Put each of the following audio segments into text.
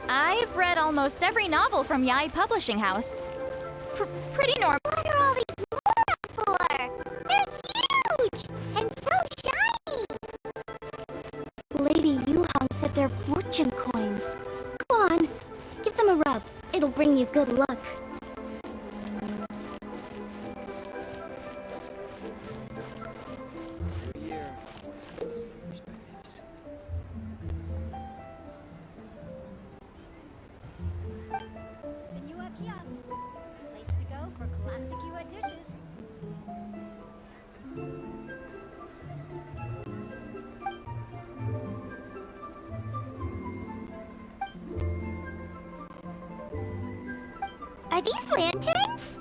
I've read almost every novel from Yai Publishing House. Pretty normal. What are all these mora for? They're huge! And so shiny! Lady Yuhong said they're fortune coins. Go on, give them a rub. It'll bring you good luck. Senua Kiosk. Place to go for classic Yua dishes. Are these lanterns?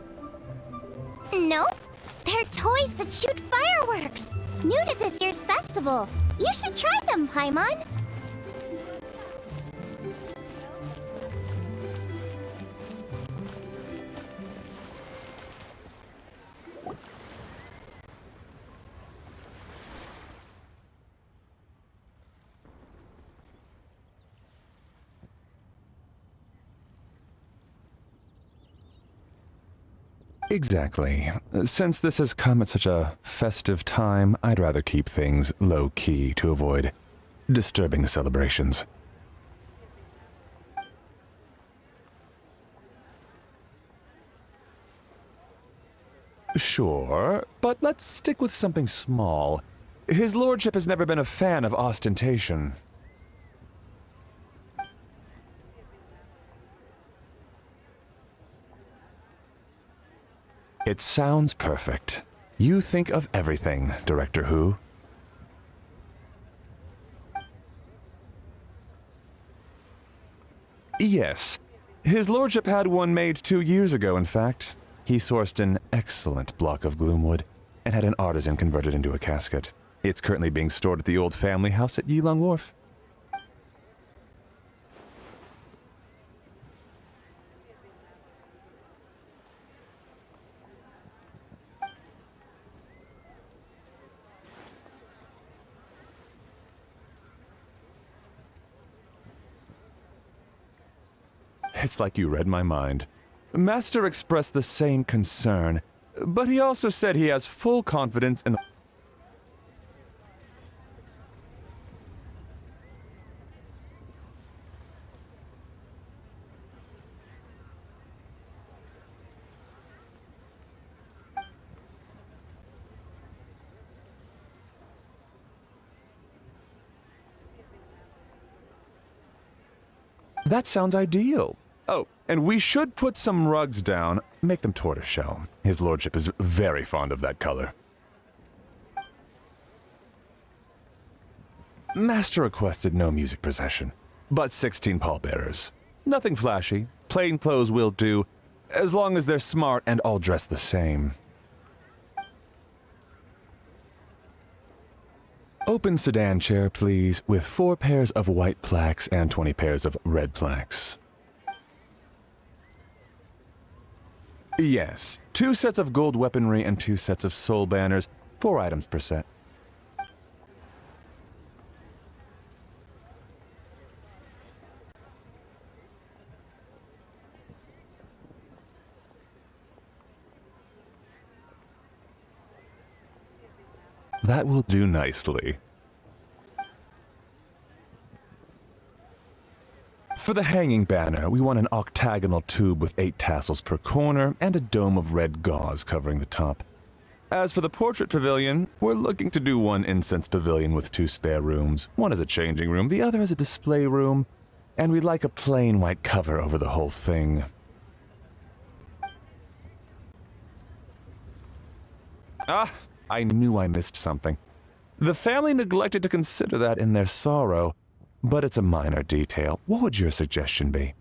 Nope. They're toys that shoot fireworks. New to this year's festival. You should try them, Paimon. Exactly. Since this has come at such a festive time, I'd rather keep things low-key to avoid disturbing the celebrations. Sure, but let's stick with something small. His lordship has never been a fan of ostentation. It sounds perfect. You think of everything, Director Who. Yes. His lordship had one made 2 years ago, in fact. He sourced an excellent block of gloomwood and had an artisan convert it into a casket. It's currently being stored at the old family house at Yilong Wharf. It's like you read my mind. Master expressed the same concern, but he also said he has full confidence in... That sounds ideal. Oh, and we should put some rugs down. Make them tortoiseshell. His lordship is very fond of that color. Master requested no music procession, but 16 pallbearers. Nothing flashy. Plain clothes will do, as long as they're smart and all dressed the same. Open sedan chair, please, with 4 pairs of white plaques and 20 pairs of red plaques. Yes, 2 sets of gold weaponry and 2 sets of soul banners, 4 items per set. That will do nicely. For the hanging banner, we want an octagonal tube with 8 tassels per corner and a dome of red gauze covering the top. As for the portrait pavilion, we're looking to do one incense pavilion with 2 spare rooms. One is a changing room, the other is a display room, and we'd like a plain white cover over the whole thing. Ah, I knew I missed something. The family neglected to consider that in their sorrow, but it's a minor detail. What would your suggestion be?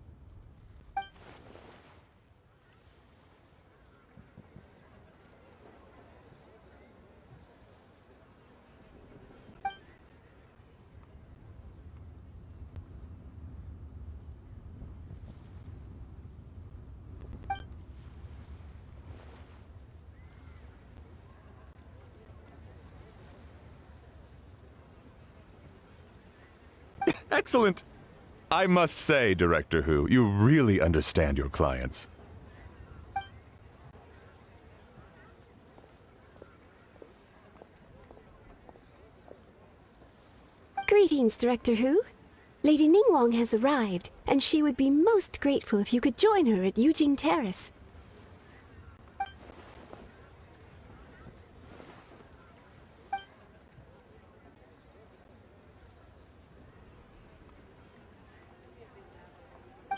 Excellent! I must say, Director Who, you really understand your clients. Greetings, Director Who. Lady Ningguang has arrived, and she would be most grateful if you could join her at Yujing Terrace.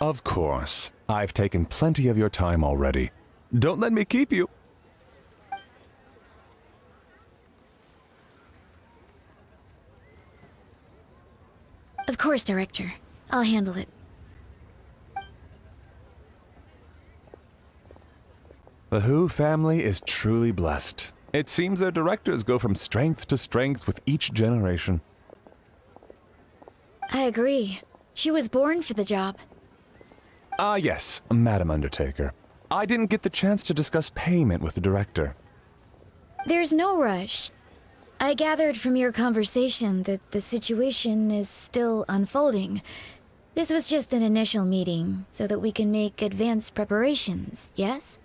Of course. I've taken plenty of your time already. Don't let me keep you. Of course, Director. I'll handle it. The Who family is truly blessed. It seems their directors go from strength to strength with each generation. I agree. She was born for the job. Ah, yes, Madam Undertaker. I didn't get the chance to discuss payment with the director. There's no rush. I gathered from your conversation that the situation is still unfolding. This was just an initial meeting, so that we can make advanced preparations, yes?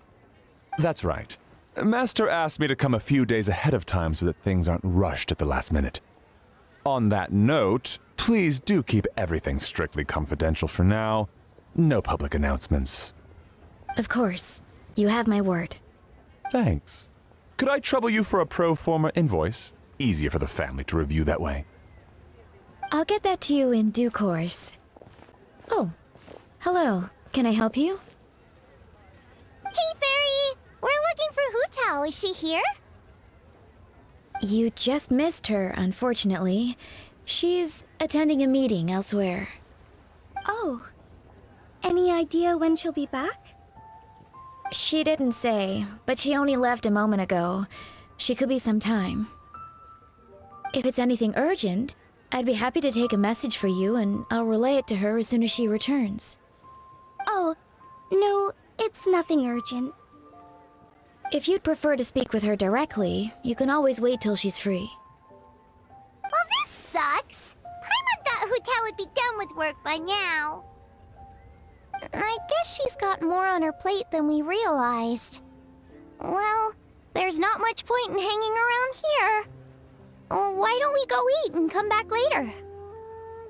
That's right. Master asked me to come a few days ahead of time so that things aren't rushed at the last minute. On that note, please do keep everything strictly confidential for now. No public announcements. Of course. You have my word. Thanks. Could I trouble you for a pro forma invoice? Easier for the family to review that way. I'll get that to you in due course. Oh, hello. Can I help you? Hey, Fairy! We're looking for Hu Tao. Is she here? You just missed her, unfortunately. She's attending a meeting elsewhere. Oh. Any idea when she'll be back? She didn't say, but she only left a moment ago. She could be some time. If it's anything urgent, I'd be happy to take a message for you and I'll relay it to her as soon as she returns. Oh, no, it's nothing urgent. If you'd prefer to speak with her directly, you can always wait till she's free. Well, this sucks. Paimon thought Hu Tao would be done with work by now. I guess she's got more on her plate than we realized. Well, there's not much point in hanging around here. Why don't we go eat and come back later?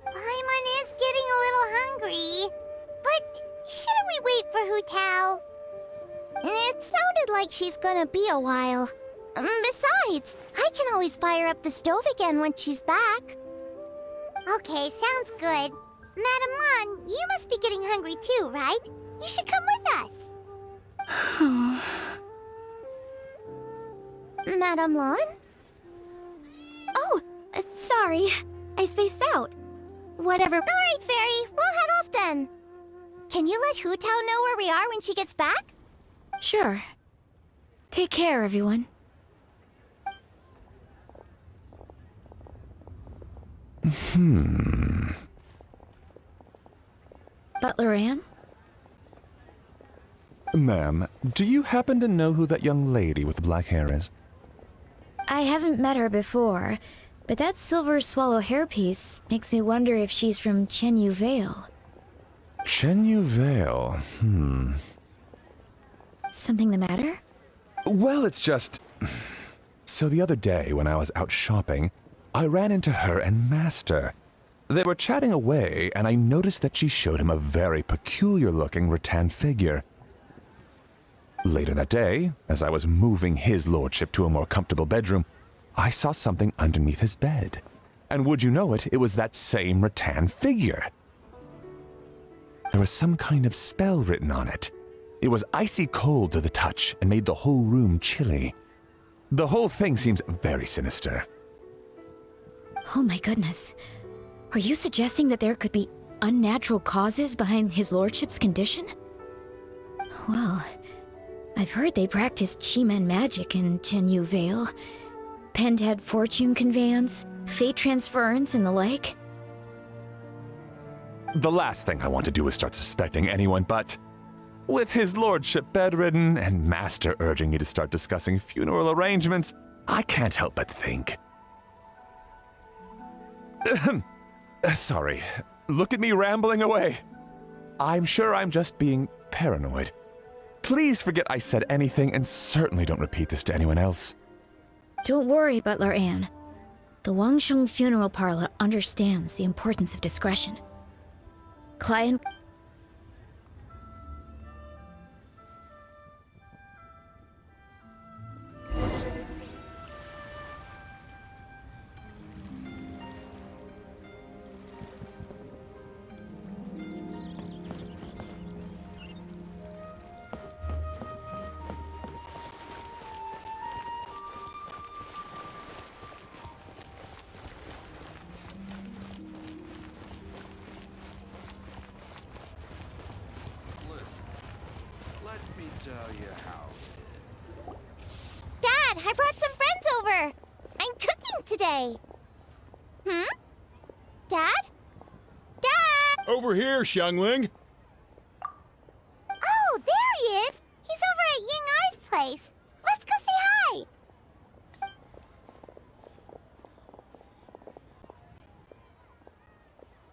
Paimon is getting a little hungry. But shouldn't we wait for Hu Tao? It sounded like she's gonna be a while. Besides, I can always fire up the stove again when she's back. Okay, sounds good. Madam Lan, you must be getting hungry too, right? You should come with us. Madam Lan? Oh, sorry. I spaced out. Whatever. All right, Fairy. We'll head off then. Can you let Hu Tao know where we are when she gets back? Sure. Take care, everyone. Butler Ann? Ma'am, do you happen to know who that young lady with the black hair is? I haven't met her before, but that silver swallow hairpiece makes me wonder if she's from Chenyu Vale. Chenyu Vale, Something the matter? Well, it's just... So the other day, when I was out shopping, I ran into her and Master. They were chatting away, and I noticed that she showed him a very peculiar-looking rattan figure. Later that day, as I was moving his lordship to a more comfortable bedroom, I saw something underneath his bed. And would you know it, it was that same rattan figure. There was some kind of spell written on it. It was icy cold to the touch and made the whole room chilly. The whole thing seems very sinister. Oh my goodness. Are you suggesting that there could be unnatural causes behind his lordship's condition? Well, I've heard they practice Chi-Man magic in Chenyu Vale. Pendhead fortune conveyance, fate transference, and the like. The last thing I want to do is start suspecting anyone, but... With his lordship bedridden and Master urging me to start discussing funeral arrangements, I can't help but think. Sorry. Look at me rambling away. I'm sure I'm just being paranoid. Please forget I said anything, and certainly don't repeat this to anyone else. Don't worry, Butler Anne. The Wangsheng Funeral Parlor understands the importance of discretion. Client... Let me tell you how it is. Dad, I brought some friends over. I'm cooking today. Dad? Dad! Over here, Xiangling. Oh, there he is! He's over at Ying R's place. Let's go say hi!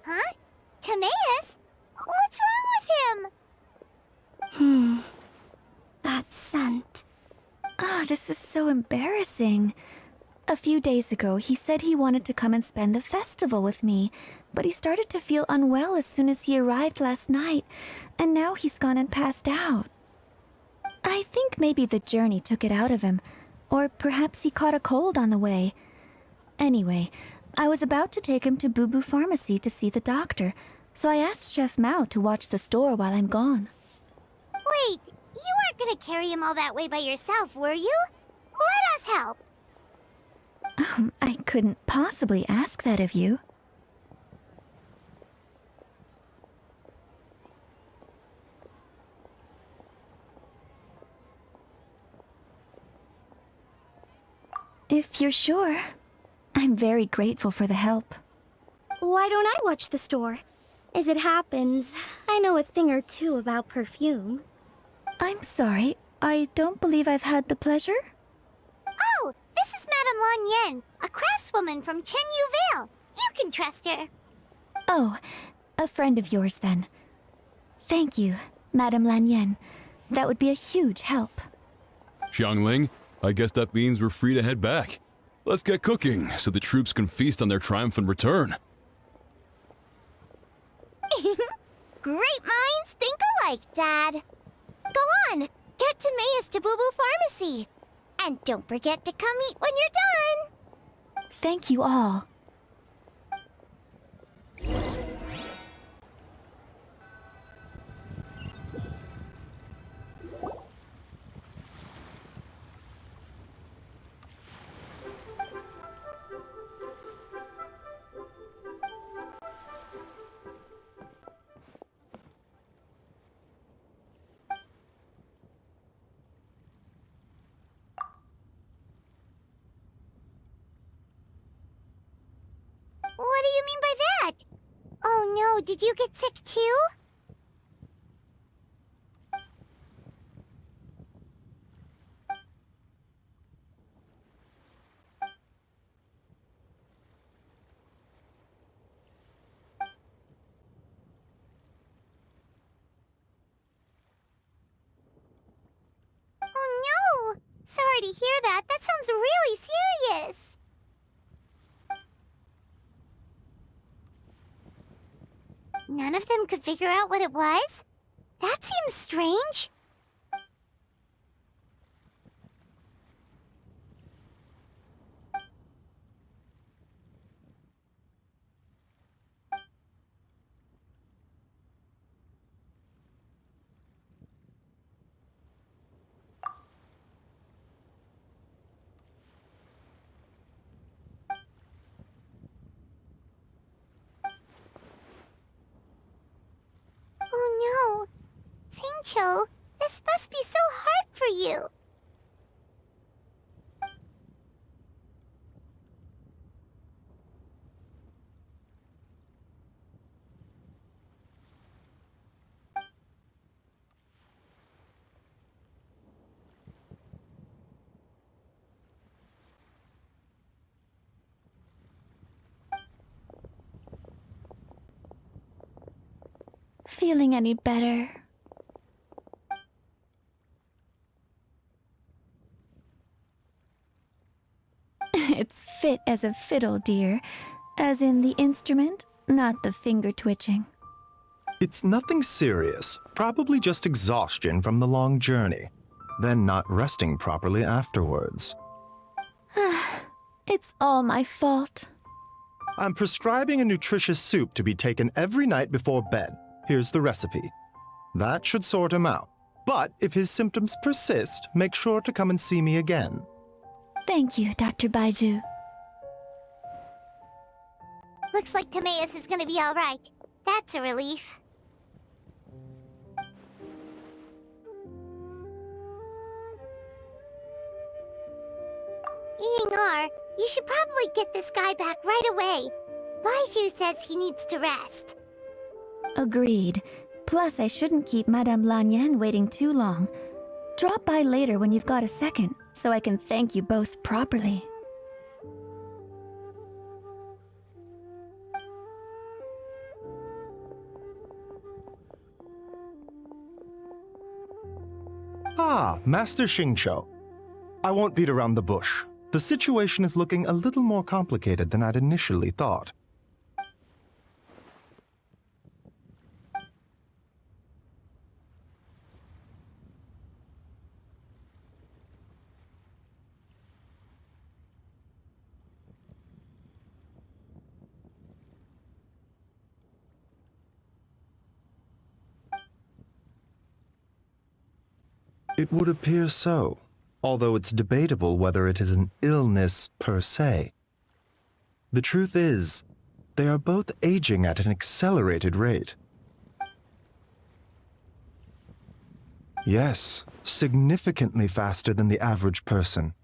Huh? Timaeus? What's wrong with him? That scent. Oh, this is so embarrassing. A few days ago, he said he wanted to come and spend the festival with me, but he started to feel unwell as soon as he arrived last night, and now he's gone and passed out. I think maybe the journey took it out of him, or perhaps he caught a cold on the way. Anyway, I was about to take him to Boo Boo Pharmacy to see the doctor, so I asked Chef Mao to watch the store while I'm gone. Wait, you weren't gonna carry him all that way by yourself, were you? Let us help. I couldn't possibly ask that of you. If you're sure, I'm very grateful for the help. Why don't I watch the store? As it happens, I know a thing or two about perfume. I'm sorry, I don't believe I've had the pleasure. Oh, this is Madame Lan Yen, a craftswoman from Chenyu Vale. You can trust her. Oh, a friend of yours then. Thank you, Madame Lan Yen. That would be a huge help. Xiangling, I guess that means we're free to head back. Let's get cooking so the troops can feast on their triumphant return. Great minds think alike, Dad. Go on, get Timaeus to Boo Boo Pharmacy. And don't forget to come eat when you're done. Thank you all. What do you mean by that? Oh no, did you get sick too? Oh no! Sorry to hear that. That sounds really serious. None of them could figure out what it was? That seems strange. Oh no. Singcho, this must be so hard for you. feeling any better. It's fit as a fiddle, dear. As in the instrument, not the finger twitching. It's nothing serious, probably just exhaustion from the long journey, then not resting properly afterwards. It's all my fault. I'm prescribing a nutritious soup to be taken every night before bed. Here's the recipe. That should sort him out. But if his symptoms persist, make sure to come and see me again. Thank you, Dr. Baiju. Looks like Timaeus is gonna be alright. That's a relief. Eeying-R, you should probably get this guy back right away. Baiju says he needs to rest. Agreed. Plus, I shouldn't keep Madame Lanyan waiting too long. Drop by later when you've got a second, so I can thank you both properly. Ah, Master Xingqiu. I won't beat around the bush. The situation is looking a little more complicated than I'd initially thought. It would appear so, although it's debatable whether it is an illness per se. The truth is, they are both aging at an accelerated rate. Yes, significantly faster than the average person.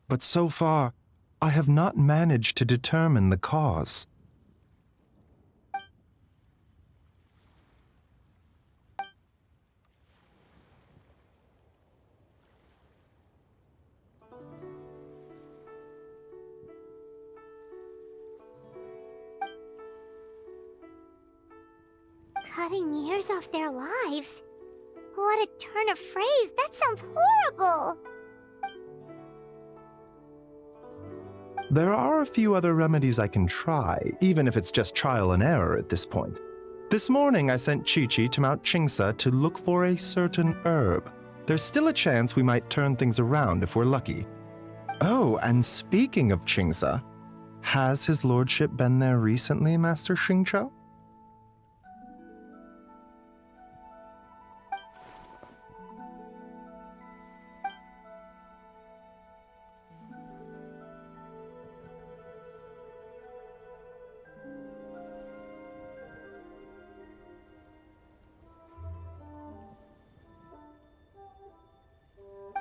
But so far, I have not managed to determine the cause. Cutting years off their lives? What a turn of phrase! That sounds horrible! There are a few other remedies I can try, even if it's just trial and error at this point. This morning I sent Chi-Chi to Mount Qingsa to look for a certain herb. There's still a chance we might turn things around if we're lucky. Oh, and speaking of Qingsa, has his lordship been there recently, Master Xingqiu?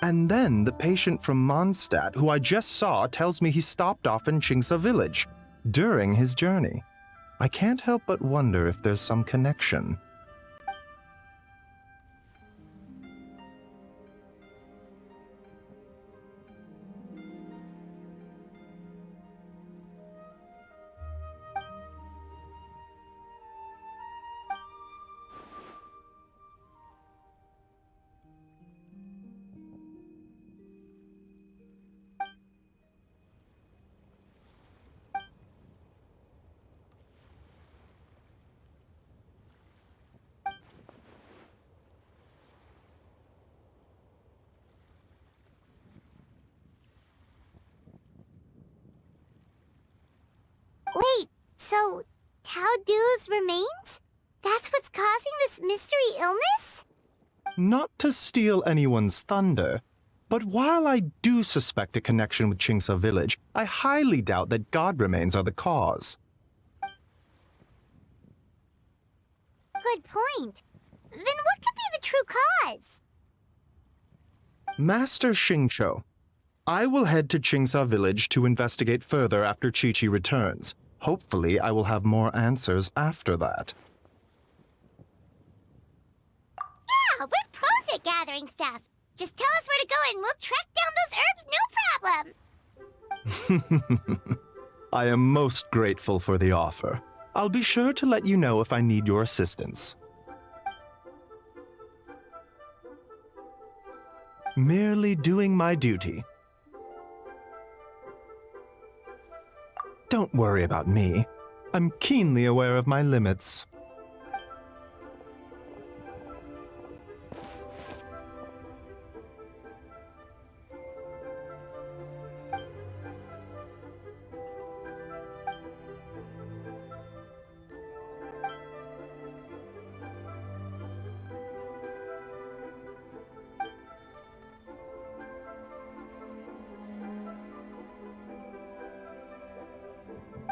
And then the patient from Mondstadt, who I just saw, tells me he stopped off in Qingsa village during his journey. I can't help but wonder if there's some connection. Wait, so Tao Du's remains? That's what's causing this mystery illness? Not to steal anyone's thunder, but while I do suspect a connection with Qingsa village, I highly doubt that god remains are the cause. Good point. Then what could be the true cause? Master Xingqiu, I will head to Qingsa village to investigate further after Chi-Chi returns. Hopefully, I will have more answers after that. Yeah, we're pros at gathering stuff. Just tell us where to go and we'll track down those herbs, no problem. I am most grateful for the offer. I'll be sure to let you know if I need your assistance. Merely doing my duty. Don't worry about me. I'm keenly aware of my limits.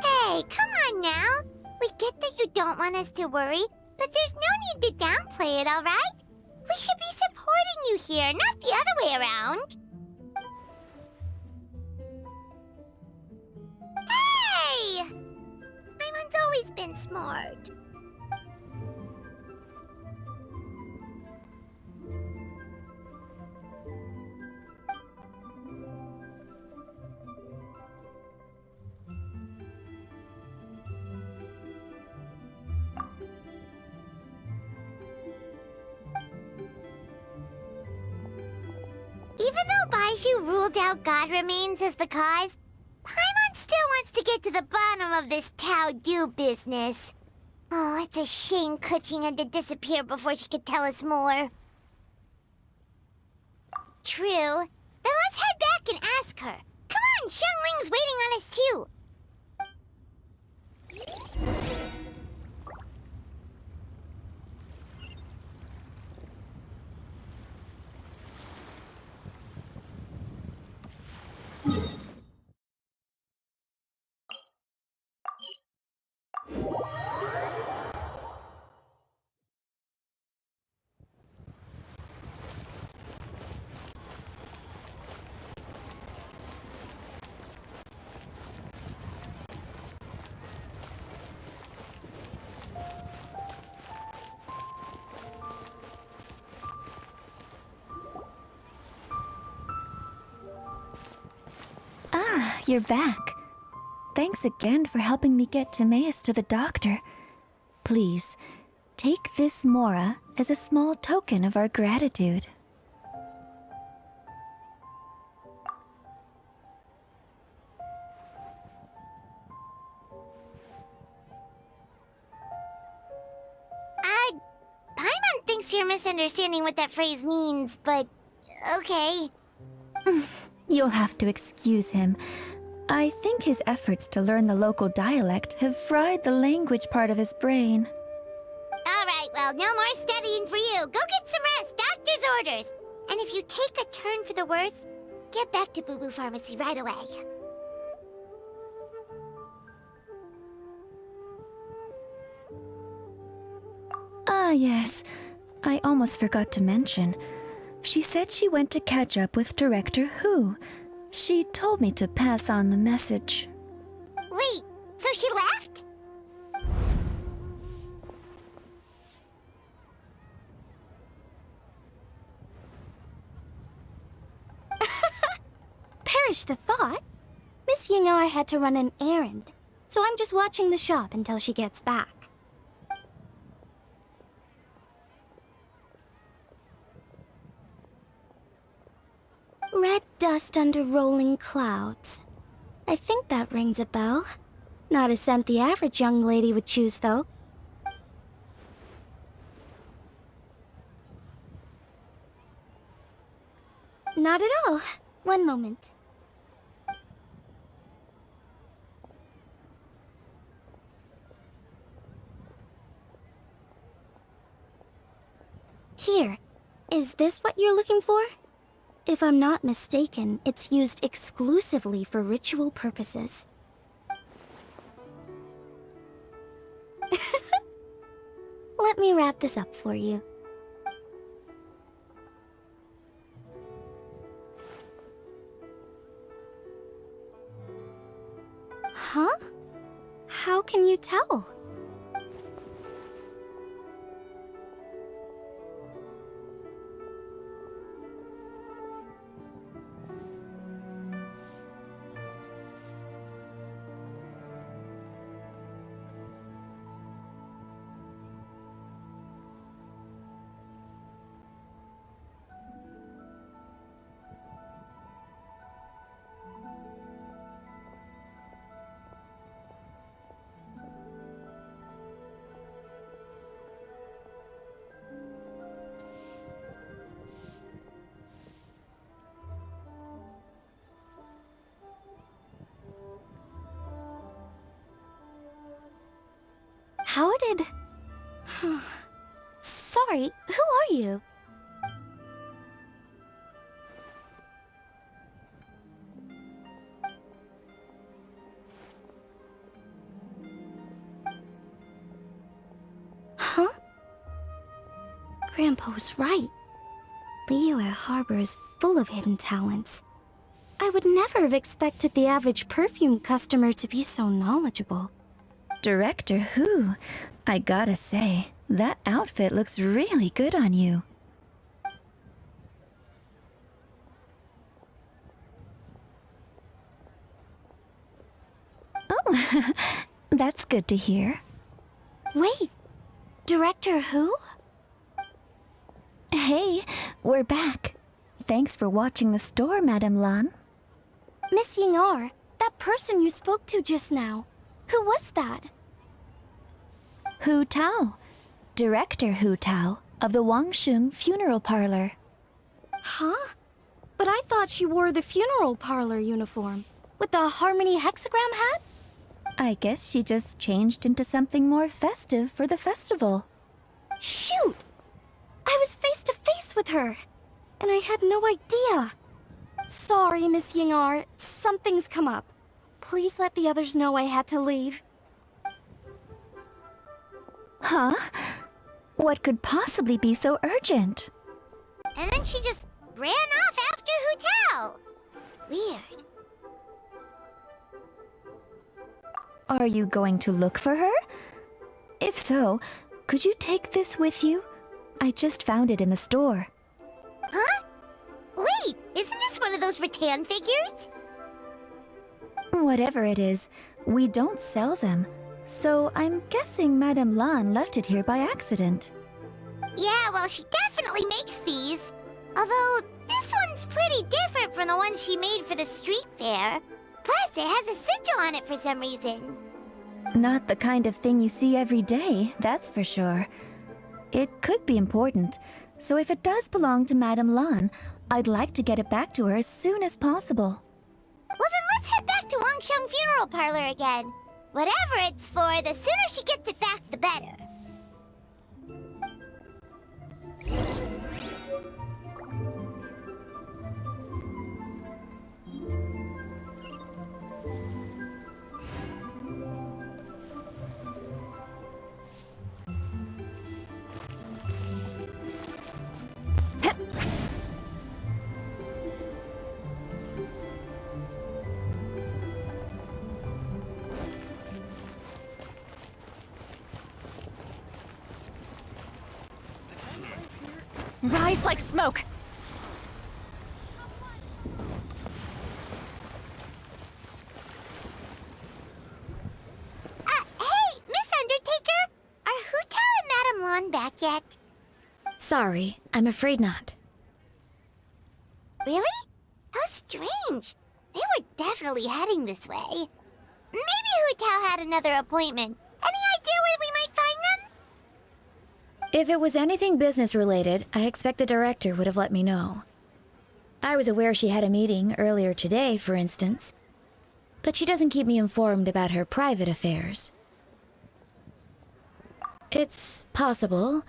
Hey, come on now. We get that you don't want us to worry, but there's no need to downplay it, alright? We should be supporting you here, not the other way around. Hey! Paimon's always been smart. Even though Baiju ruled out God remains as the cause, Paimon still wants to get to the bottom of this Tao Du business. Oh, it's a shame Kuching had to disappear before she could tell us more. True. Then let's head back and ask her. Come on, Xiangling's waiting on us too. Ah, you're back. Thanks again for helping me get Timaeus to the doctor. Please, take this Mora as a small token of our gratitude. Paimon thinks you're misunderstanding what that phrase means, but okay. You'll have to excuse him. I think his efforts to learn the local dialect have fried the language part of his brain. Alright, well, no more studying for you. Go get some rest, doctor's orders. And if you take a turn for the worse, get back to Boo Boo Pharmacy right away. Ah, yes. I almost forgot to mention. She said she went to catch up with Director Hu. She told me to pass on the message. Wait, so she left? Perish the thought. Miss Ying'er had to run an errand, so I'm just watching the shop until she gets back. Red dust under rolling clouds. I think that rings a bell. Not a scent the average young lady would choose, though. Not at all. One moment. Here. Is this what you're looking for? If I'm not mistaken, it's used exclusively for ritual purposes. Let me wrap this up for you. Huh? How can you tell? How did... Sorry, who are you? Huh? Grandpa was right. Liyue Harbor is full of hidden talents. I would never have expected the average perfume customer to be so knowledgeable. Director Who? I gotta say, that outfit looks really good on you. Oh, that's good to hear. Wait, Director Who? Hey, we're back. Thanks for watching the store, Madame Lan. Miss Ying'er, that person you spoke to just now. Who was that? Hu Tao, Director Hu Tao of the Wangsheng Funeral Parlor. Huh? But I thought she wore the funeral parlor uniform, with the Harmony hexagram hat? I guess she just changed into something more festive for the festival. Shoot! I was face to face with her, and I had no idea. Sorry, Miss Ying'er, something's come up. Please let the others know I had to leave. Huh? What could possibly be so urgent? And then she just ran off after Hu Tao. Weird. Are you going to look for her? If so, could you take this with you? I just found it in the store. Huh? Wait, isn't this one of those rattan figures? Whatever it is, we don't sell them. So I'm guessing Madame Lan left it here by accident. Yeah, well, she definitely makes these. Although, this one's pretty different from the one she made for the street fair. Plus, it has a sigil on it for some reason. Not the kind of thing you see every day, that's for sure. It could be important, so if it does belong to Madame Lan, I'd like to get it back to her as soon as possible. Well, then let's head back to Wangsheng Funeral Parlor again. Whatever it's for, the sooner she gets it back, the better. Rise like smoke! Hey, Miss Undertaker! Are Hu Tao and Madame Lan back yet? Sorry, I'm afraid not. Really? How strange. They were definitely heading this way. Maybe Hu Tao had another appointment. Any idea where we might find them? If it was anything business related, I expect the director would have let me know. I was aware she had a meeting earlier today, for instance, but she doesn't keep me informed about her private affairs. It's possible.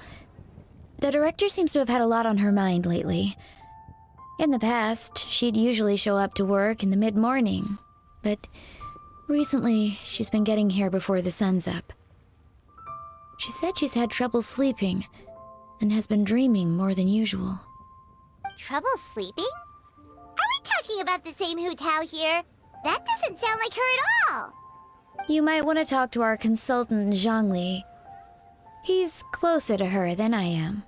The director seems to have had a lot on her mind lately. In the past, she'd usually show up to work in the mid-morning, but recently she's been getting here before the sun's up. She said she's had trouble sleeping and has been dreaming more than usual. Trouble sleeping? Are we talking about the same Hu Tao here? That doesn't sound like her at all. You might want to talk to our consultant, Zhongli. He's closer to her than I am.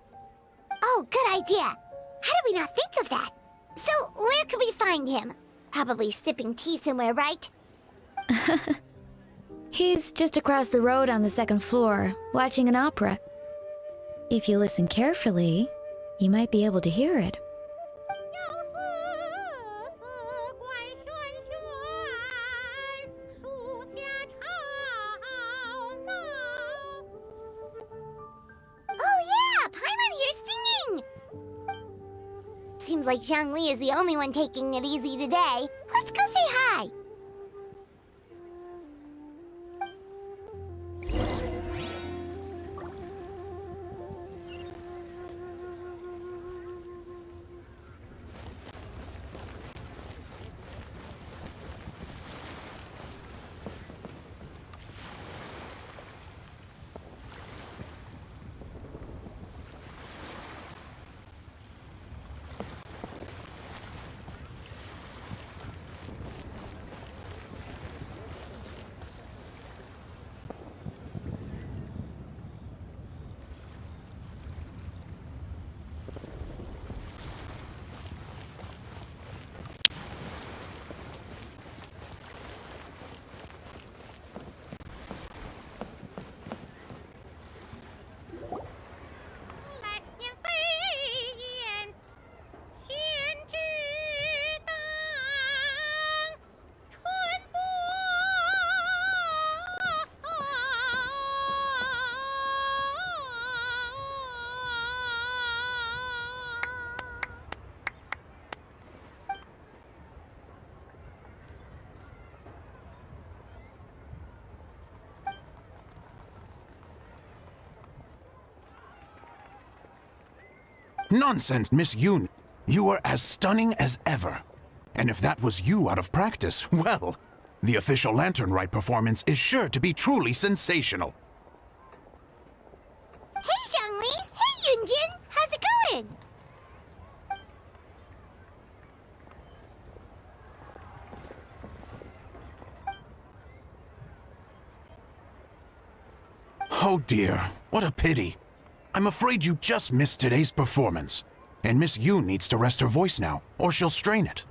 Oh, good idea. How did we not think of that? So, where could we find him? Probably sipping tea somewhere, right? He's just across the road on the second floor, watching an opera. If you listen carefully, you might be able to hear it. Oh yeah, Paimon here's singing! Seems like Zhongli is the only one taking it easy today. Let's go say hi! Nonsense, Miss Yoon. You are as stunning as ever. And if that was you out of practice, well, the official Lantern Rite performance is sure to be truly sensational. Hey, Zhongli! Hey, Yunjin! How's it going? Oh dear, what a pity. I'm afraid you just missed today's performance. And Miss Yoon needs to rest her voice now, or she'll strain it.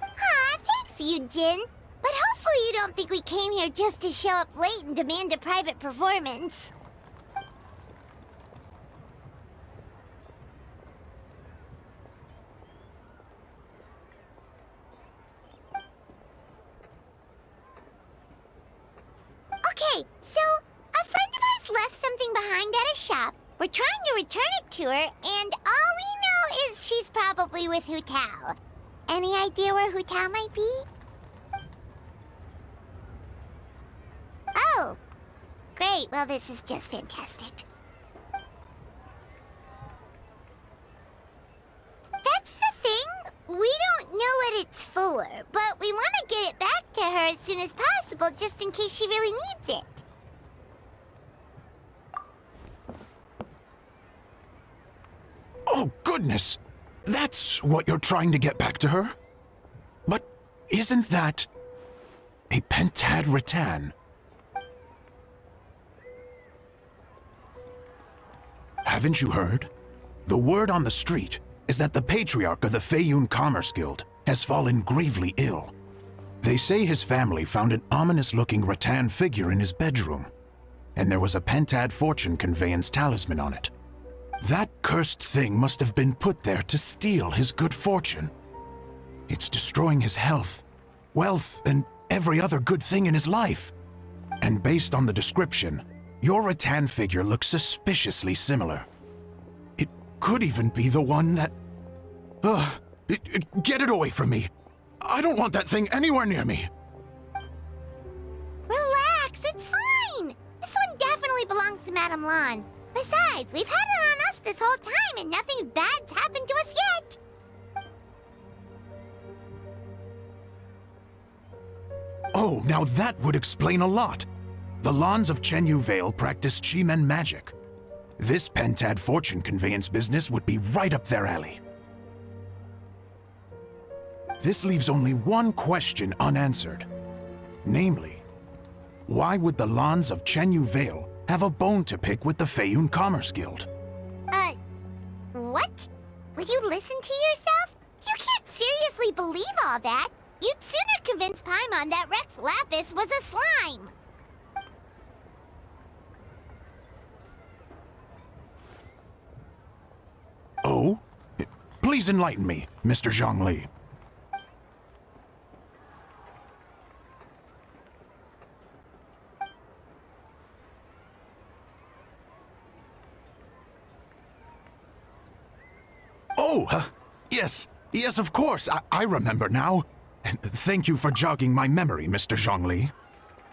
Aw, thanks, Yunjin. But hopefully you don't think we came here just to show up late and demand a private performance. Okay, so a friend of ours left something behind at a shop. We're trying to return it to her, and all we know is she's probably with Hu Tao. Any idea where Hu Tao might be? Oh, great. Well, this is just fantastic. That's the thing. We don't know what it's for, but we want to get it back to her as soon as possible just in case she really needs it. Oh, goodness! That's what you're trying to get back to her? But isn't that a pentad rattan? Haven't you heard? The word on the street is that the patriarch of the Feiyun Commerce Guild has fallen gravely ill. They say his family found an ominous-looking rattan figure in his bedroom, and there was a pentad fortune conveyance talisman on it. That cursed thing must have been put there to steal his good fortune. It's destroying his health, wealth, and every other good thing in his life. And based on the description, your rattan figure looks suspiciously similar. It could even be the one that... get it away from me! I don't want that thing anywhere near me! Relax, it's fine. This one definitely belongs to Madame Lan. Besides, we've had it on us this whole time and nothing bad's happened to us yet. Oh, now that would explain a lot. The Lans of Chenyu Vale practice Chi-Men magic. This pentad fortune conveyance business would be right up their alley. This leaves only one question unanswered. Namely, why would the Lans of Chenyu Vale have a bone to pick with the Feiyun Commerce Guild? What? Will you listen to yourself? You can't seriously believe all that. You'd sooner convince Paimon that Rex Lapis was a slime. Oh? Please enlighten me, Mr. Zhongli. Oh, yes, of course. I remember now. Thank you for jogging my memory, Mr. Zhongli.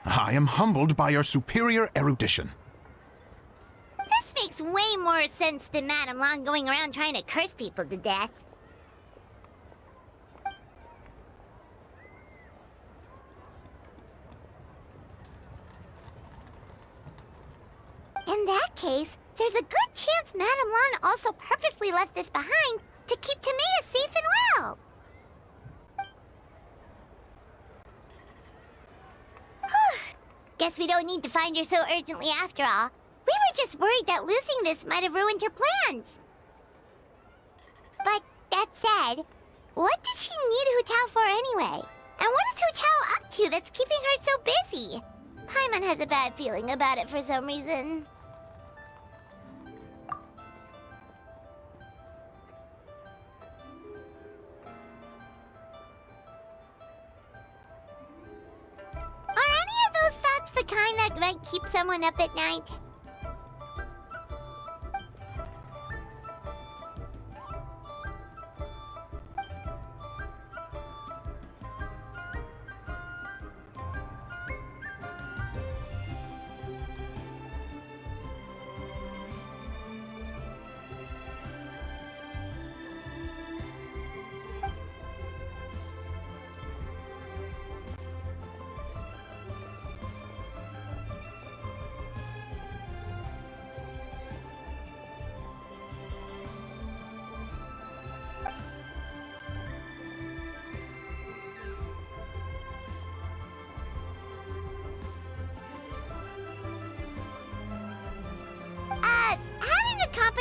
I am humbled by your superior erudition. This makes way more sense than Madame Lan going around trying to curse people to death. In that case, there's a good chance Madame Lan also purposely left this behind to keep Timea safe and well. Guess we don't need to find her so urgently after all. We were just worried that losing this might have ruined her plans. But that said, what did she need Hu Tao for anyway? And what is Hu Tao up to that's keeping her so busy? Paimon has a bad feeling about it for some reason. Are any of those thoughts the kind that might keep someone up at night?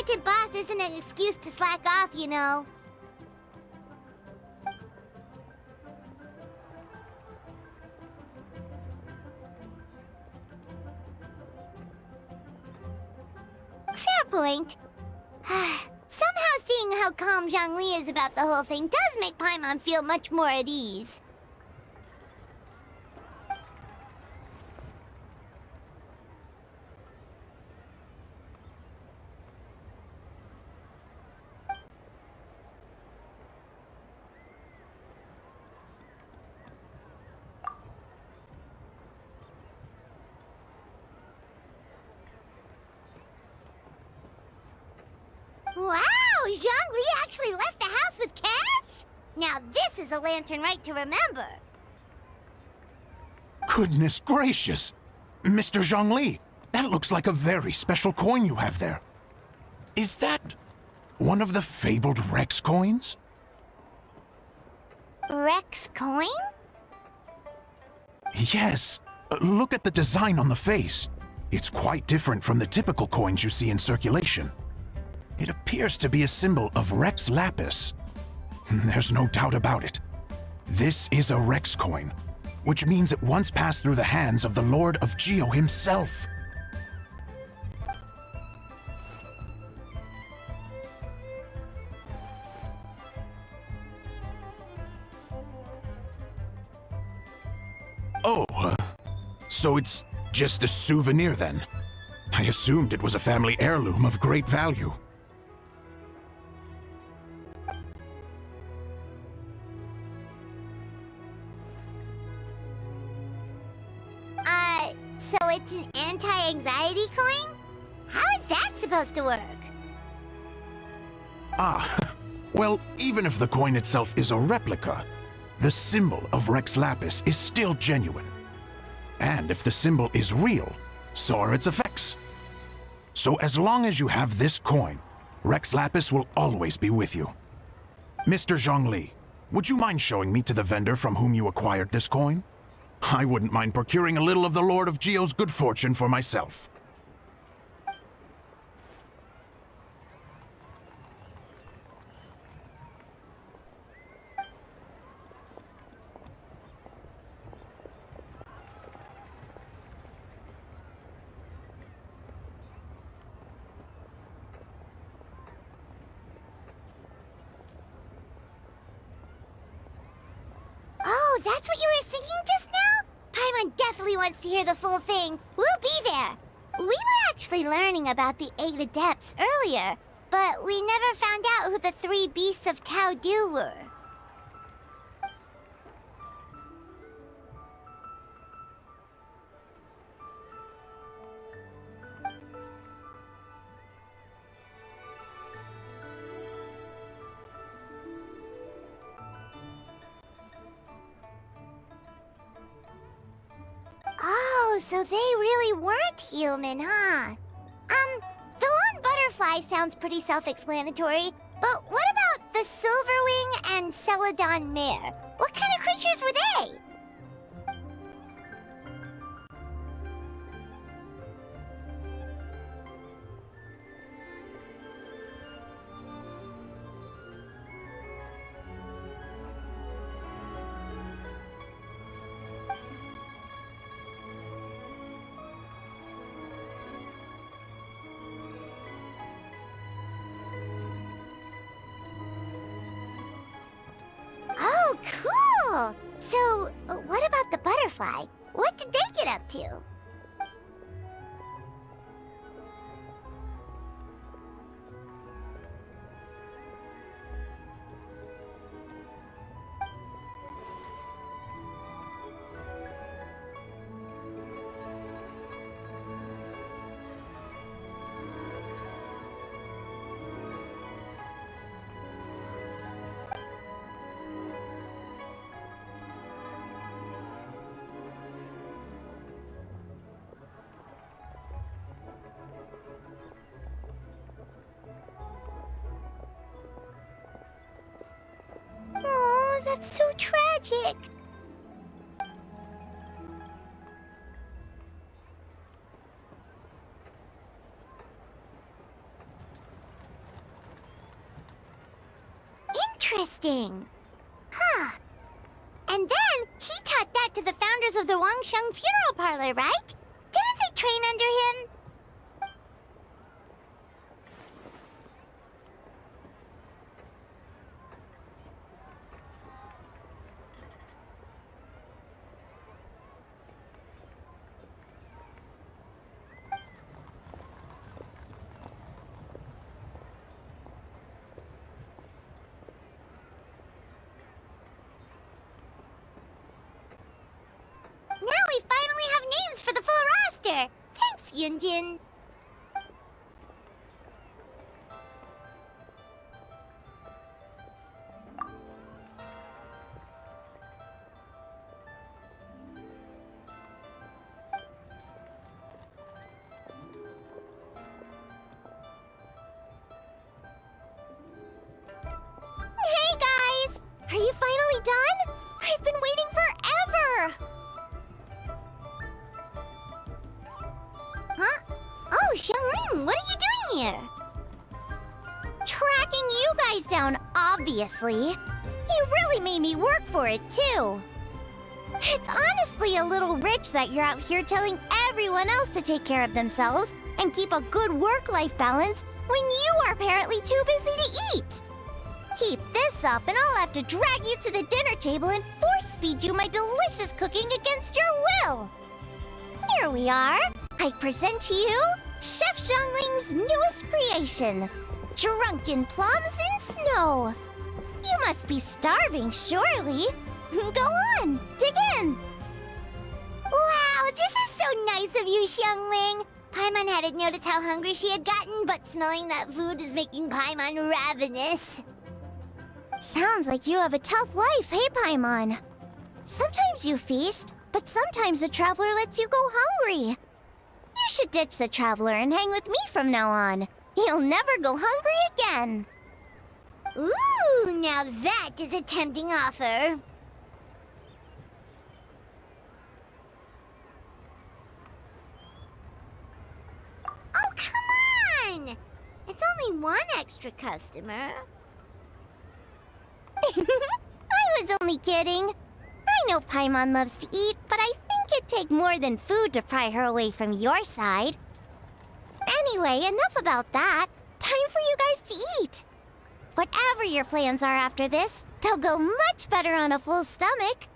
competent boss isn't an excuse to slack off, you know. Fair point. Somehow seeing how calm Zhongli is about the whole thing does make Paimon feel much more at ease. Wow! Zhongli actually left the house with cash? Now this is a lantern right to remember. Goodness gracious! Mr. Zhongli, that looks like a very special coin you have there. Is that one of the fabled Rex coins? Rex coin? Yes. Look at the design on the face. It's quite different from the typical coins you see in circulation. It appears to be a symbol of Rex Lapis. There's no doubt about it. This is a Rex coin, which means it once passed through the hands of the Lord of Geo himself. Oh, so it's just a souvenir then? I assumed it was a family heirloom of great value. So it's an anti-anxiety coin? How is that supposed to work? Ah, well, even if the coin itself is a replica, the symbol of Rex Lapis is still genuine. And if the symbol is real, so are its effects. So as long as you have this coin, Rex Lapis will always be with you. Mr. Zhongli, would you mind showing me to the vendor from whom you acquired this coin? I wouldn't mind procuring a little of the Lord of Geo's good fortune for myself. Oh, that's what you were singing just now? Paimon definitely wants to hear the full thing. We'll be there. We were actually learning about the 8 Adepts earlier, but we never found out who the 3 Beasts of Tao Du were. Oh, so they really weren't human, huh? The Lone Butterfly sounds pretty self-explanatory, but what about the Silverwing and Celadon Mare? What kind of creatures were they? Oh, cool! So, what about the butterfly? What did they get up to? Oh, that's so tragic. interesting. Huh. And then he taught that to the founders of the Wangsheng Funeral Parlor, right? Didn't they train under him? Now we finally have names for the full roster! Thanks, Yunjin! Hey guys! Are you finally done? I've been waiting forever! Huh? Oh, Xiangling, what are you doing here? Tracking you guys down, obviously. You really made me work for it, too. It's honestly a little rich that you're out here telling everyone else to take care of themselves and keep a good work-life balance when you are apparently too busy to eat. Keep this up and I'll have to drag you to the dinner table and force-feed you my delicious cooking against your will. Here we are. I present to you Chef Xiangling's newest creation, Drunken Plums in Snow. You must be starving, surely. Go on, dig in. Wow, this is so nice of you, Xiangling. Paimon hadn't noticed how hungry she had gotten, but smelling that food is making Paimon ravenous. Sounds like you have a tough life, hey, Paimon? Sometimes you feast, but sometimes the traveler lets you go hungry. You should ditch the traveler and hang with me from now on. You'll never go hungry again. Ooh, now that is a tempting offer. Oh, come on! It's only one extra customer. I was only kidding. I know Paimon loves to eat, but I think it'd take more than food to pry her away from your side. Anyway, enough about that. Time for you guys to eat. Whatever your plans are after this, they'll go much better on a full stomach.